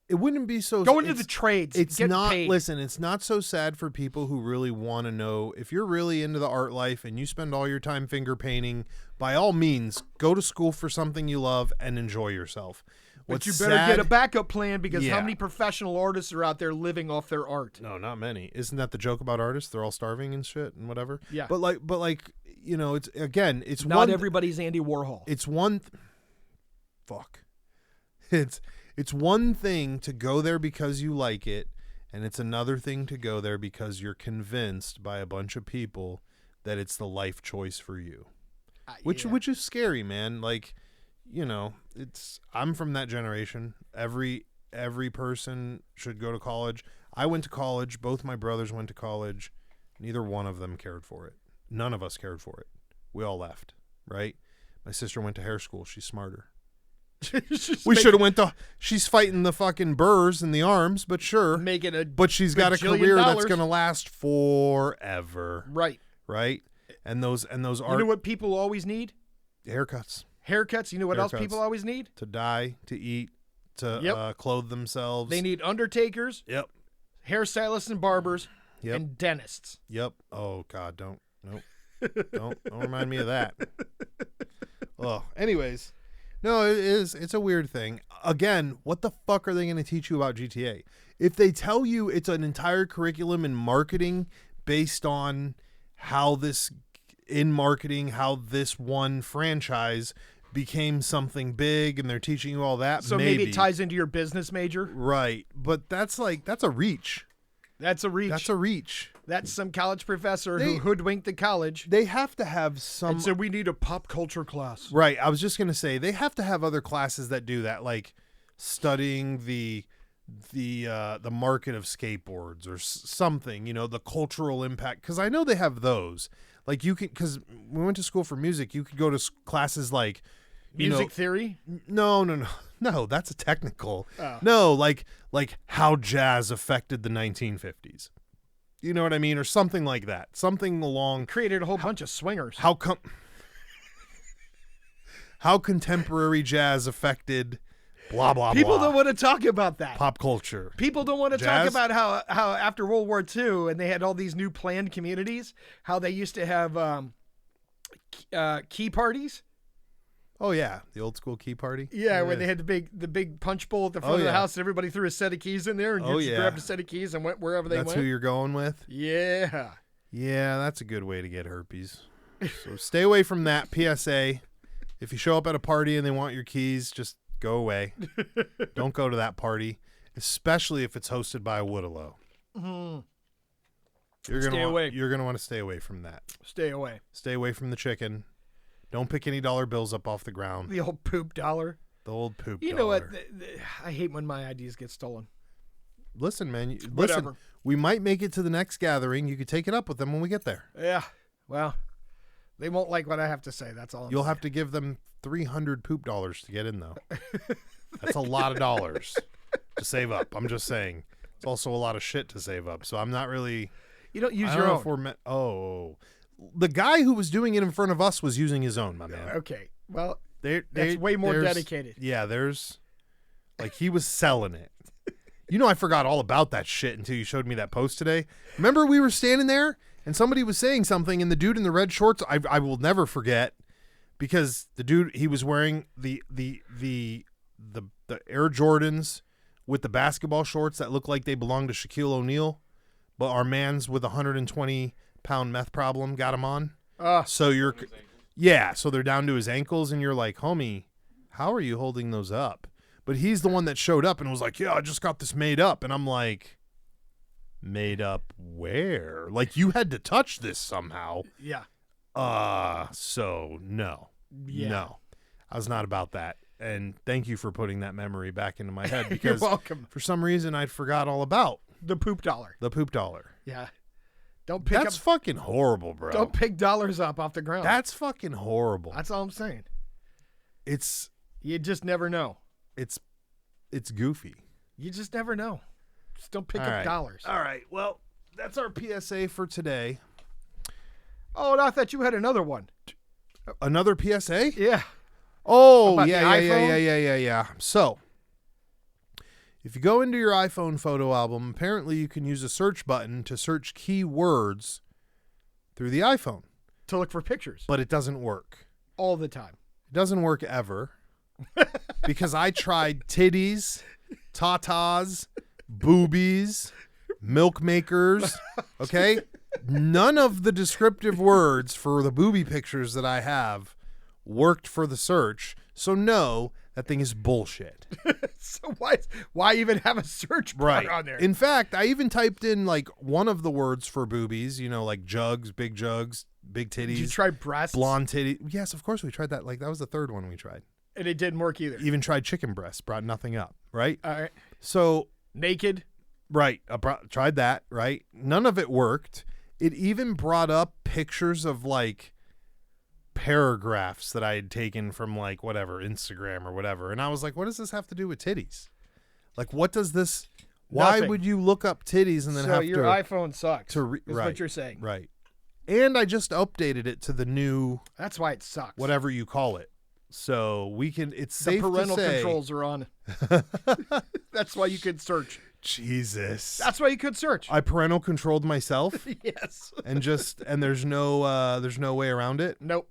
It wouldn't be so. Go into it's- the trades. It's get not. paid. Listen, it's not so sad for people who really want to know. If you're really into the art life and you spend all your time finger painting, by all means, go to school for something you love and enjoy yourself. But What's you better sad, get a backup plan because how Yeah. many professional artists are out there living off their art? No, not many. Isn't that the joke about artists? They're all starving and shit and whatever. Yeah. But like, you know, it's again, it's Not one. everybody's Andy Warhol. It's one. Fuck. It's one thing to go there because you like it, and it's another thing to go there because you're convinced by a bunch of people that it's the life choice for you. Which is scary, man. Like, you know, I'm from that generation. Every person should go to college. I went to college. Both my brothers went to college. Neither one of them cared for it. None of us cared for it. We all left, right? My sister went to hair school. She's smarter. We should have went to. She's fighting the fucking burrs in the arms, but sure. making a But she's got a bajillion career that's dollars. going to last forever, right. right? And those You art know what people always need? haircuts Haircuts. You know what else Haircuts. people always need? to dye, to eat, to Yep. clothe themselves. They need undertakers, Yep. hairstylists and barbers, Yep. and dentists. Yep. Oh God, nope. don't remind me of that. Oh, anyways, no, it's a weird thing. Again, what the fuck are they going to teach you about GTA? If they tell you it's an entire curriculum in marketing based on how this one franchise became something big and they're teaching you all that, So maybe it ties into your business major. right. But that's a reach. That's a reach. That's a reach. That's some college professor They- who hoodwinked the college They have to have some and said we need a pop culture class. Right. I was just going to say they have to have other classes that do that, like studying the market of skateboards or something, you know, the cultural impact. Because I know they have those. Like you can, because we went to school for music, you could go to classes like Music theory. No. That's a technical. Oh. No, like how jazz affected the 1950s. You know what I mean, or something like that. Something along Created a whole bunch of swingers. how contemporary jazz affected blah blah People blah. don't want to talk about that. Pop culture. People don't want to talk Jazz? about how after World War II and they had all these new planned communities, how they used to have key parties. Oh yeah, the old school key party. Yeah, where they had the big punch bowl at the front of the yeah. house and everybody threw a set of keys in there and you Oh, just yeah. grabbed a set of keys and went wherever they That's went. who you're going with. Yeah. Yeah, that's a good way to get herpes. So stay away from that. PSA: if you show up at a party and they want your keys, just go away. Don't go to that party, especially if it's hosted by a Woodalow. Mm-hmm. Stay away. You're gonna want to stay away from that. Stay away. Stay away from the chicken. Don't pick any dollar bills up off the ground. The old poop dollar. The old poop. You know what? dollar. I hate when my ideas get stolen. Listen, man. Whatever. Listen. We might make it to the next gathering. You could take it up with them when we get there. Yeah. Well, they won't like what I have to say. That's all. You'll have to give them 300 poop dollars to get in, though. That's a lot of dollars to save up. I'm just saying. It's also a lot of shit to save up. So I'm not really. You don't use I your don't know own. if we're the guy who was doing it in front of us was using his own, my man. Okay. Well, That's way more dedicated. Yeah, he was selling it. You know, I forgot all about that shit until you showed me that post today. Remember we were standing there and somebody was saying something and the dude in the red shorts, I will never forget, because the dude, he was wearing the the Air Jordans with the basketball shorts that look like they belong to Shaquille O'Neal, but our man's with a 120-pound meth problem got him on. So you're, so they're down to his ankles, and you're like, homie, how are you holding those up? But he's the one that showed up and was like, yeah, I just got this made up. And I'm like, made up where? Like, you had to touch this somehow. Yeah. So no. Yeah. No. I was not about that. And thank you for putting that memory back into my head, You're because welcome. for some reason I forgot all about The poop dollar. the poop dollar. Yeah. Don't pick That's up. fucking horrible, bro. Don't pick dollars up off the ground. That's fucking horrible. That's all I'm saying. It's You just never know. it's goofy. You just never know. Just don't pick All up right. dollars. All right. Well, that's our PSA for today. Oh, and I thought you had another one. Another PSA? Yeah. Oh, About the yeah. iPhone? So, if you go into your iPhone photo album, apparently you can use a search button to search keywords through the iPhone, To look for pictures but it doesn't work. all the time. It doesn't work ever because I tried titties, tatas, boobies, milk makers, okay? None of the descriptive words for the booby pictures that I have worked for the search. So no, that thing is bullshit. So why even have a search bar Right. on there? In fact, I even typed in like one of the words for boobies, like jugs, big titties. Did you try breasts? Blonde titty. Yes, of course we tried that. Like that was the third one we tried. And it didn't work either. Even tried chicken breast, brought nothing up, right? All right. So, Naked. right, tried that, right? None of it worked. It even brought up pictures of like paragraphs that I had taken from like whatever, Instagram or whatever. And I was like, what does this have to do with titties? Like, what does this, why Nothing. would you look up titties and then So have your to, iPhone sucks. to re- is right, what you're saying. right. And I just updated it to the new, That's why it sucks. whatever you call it. So we can, it's The safe parental to say. controls are on. That's why you could search. Jesus. That's why you could search. I parental controlled myself Yes. and there's no way around it. Nope.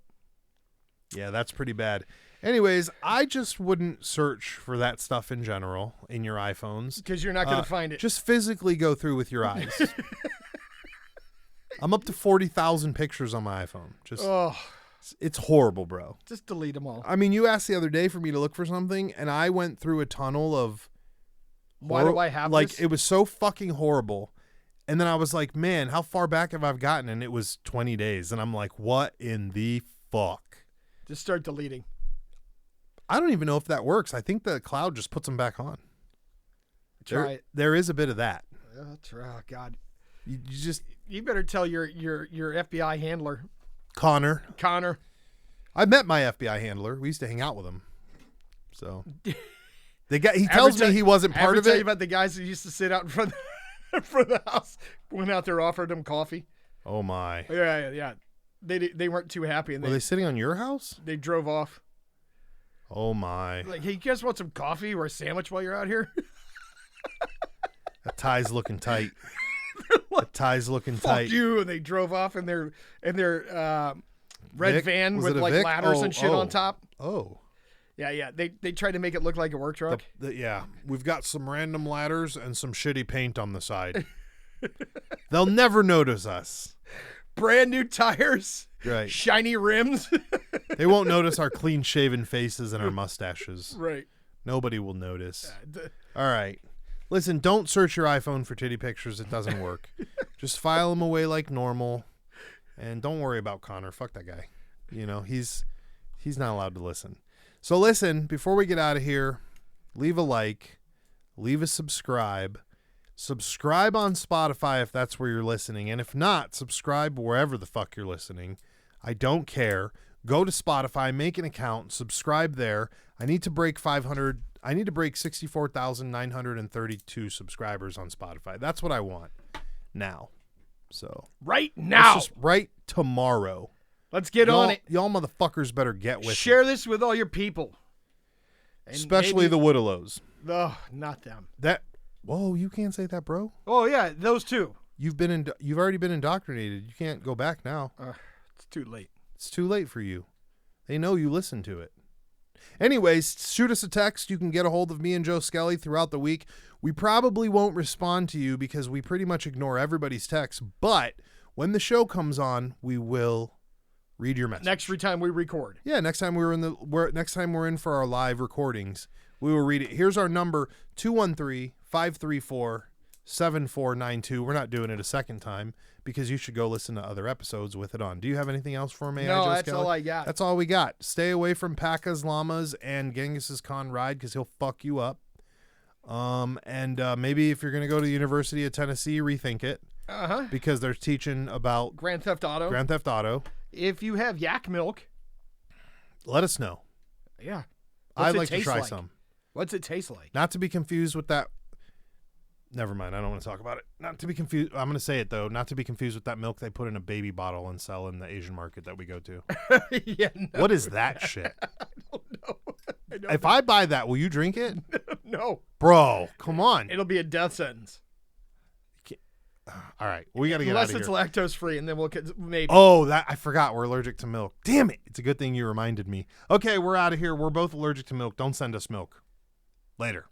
Yeah, that's pretty bad. Anyways, I just wouldn't search for that stuff in general in your iPhones. Because you're not going to find it. Just physically go through with your eyes. I'm up to 40,000 pictures on my iPhone. It's horrible, bro. Just delete them all. I mean, you asked the other day for me to look for something, and I went through a tunnel of Why do I have like this? it was so fucking horrible. And then I was like, man, how far back have I gotten? And it was 20 days. And I'm like, what in the fuck? Just start deleting. I don't even know if that works. I think the cloud just puts them back on. Try it. There is a bit of that. That's right. Oh, God. You just You better tell your FBI handler, Connor. Connor. I met my FBI handler. We used to hang out with him. So he tells me he wasn't part of tell you it. about the guys that used to sit out in front of the house, went out there, offered them coffee. Oh my. Yeah. They weren't too happy, and Were they sitting on your house? they drove off. Oh my. Like, hey, you guys want some coffee or a sandwich while you're out here? That tie's looking tight. That tie's looking Fuck tight. you! And they drove off in their red Vic? van Was with it a like Vic? ladders and shit on top. Oh. Yeah. They tried to make it look like a work truck. Yeah. We've got some random ladders and some shitty paint on the side. They'll never notice us. Brand new tires, Right. shiny rims. They won't notice our clean shaven faces and our mustaches. Right. Nobody will notice. All right. Listen, don't search your iPhone for titty pictures. It doesn't work. Just file them away like normal. And don't worry about Connor. Fuck that guy. He's not allowed to listen. So listen, before we get out of here, leave a like, leave a subscribe. Subscribe on Spotify if that's where you're listening. And if not, subscribe wherever the fuck you're listening. I don't care. Go to Spotify, make an account, subscribe there. I need to break 500. I need to break 64,932 subscribers on Spotify. That's what I want now. So Right now. it's just right tomorrow. Let's get on it. Y'all motherfuckers better get with Share it. this with all your people. And Especially the Woodalows. Oh, not them. Whoa, you can't say that, bro. Oh yeah, those two. You've already been indoctrinated. You can't go back now. It's too late. It's too late for you. They know you listen to it. Anyways, shoot us a text. You can get a hold of me and Joe Skelly throughout the week. We probably won't respond to you because we pretty much ignore everybody's texts. But when the show comes on, we will read your message. Next time we record. Yeah, next time we're in for our live recordings, we will read it. Here's our number, 213-534-7492. We're not doing it a second time because you should go listen to other episodes with it on. Do you have anything else for me? No, Joe that's Skelly? all I got. That's all we got. Stay away from Pacas, Llamas, and Genghis Khan ride because he'll fuck you up. And maybe if you're going to go to the University of Tennessee, rethink it. Because they're teaching about Grand Theft Auto. If you have yak milk, let us know. Yeah. I'd like to try some. What's it taste like? Not to be confused with that. Never mind. I don't want to talk about it. Not to be confused. I'm going to say it, though. Not to be confused with that milk they put in a baby bottle and sell in the Asian market that we go to. Yeah. No. What is that shit? I don't know. If I buy that, will you drink it? No. Bro, come on. It'll be a death sentence. All right. We got to get out of here. Unless it's lactose free, and then we'll maybe. Oh, I forgot. We're allergic to milk. Damn it. It's a good thing you reminded me. Okay, we're out of here. We're both allergic to milk. Don't send us milk. Later.